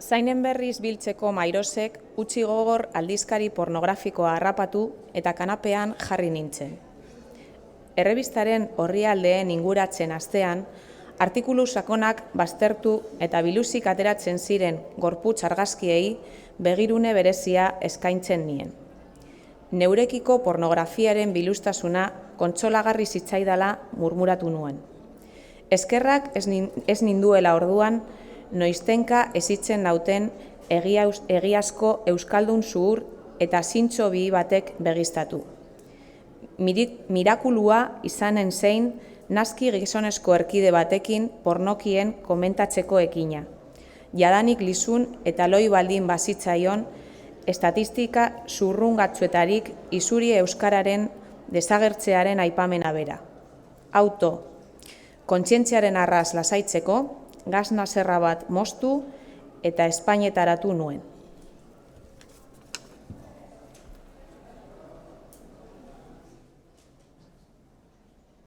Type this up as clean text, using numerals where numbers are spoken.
Zainen berriz biltzeko Mairosek utzi gogor aldizkari pornografikoa harrapatu eta kanapean jarri nintzen. Errebistaren orrialdeen inguratzen astean, artikulu sakonak baztertu eta biluzik ateratzen ziren gorputz argazkiei begirune berezia eskaintzen nien. Neurekiko pornografiaren biluztasuna kontsolagarri zitzaidala murmuratu nuen. Eskerrak ez ninduela orduan, noiztenka ezitzen nauten egiazko euskaldun zuhur eta zintzo bihi batek begiztatu. Mirakulua izanen zein naski gizonezko erkide batekin pornokien komentatzeko ekina. Jadanik lizun eta loi baldin bazitzaion, estatistika zurrungatzuetarik izuri euskararen desagertzearen aipamena bera. Auto, kontzientziaren arraz lasaitzeko, gazna zerra bat moztu eta espainetaratu nuen.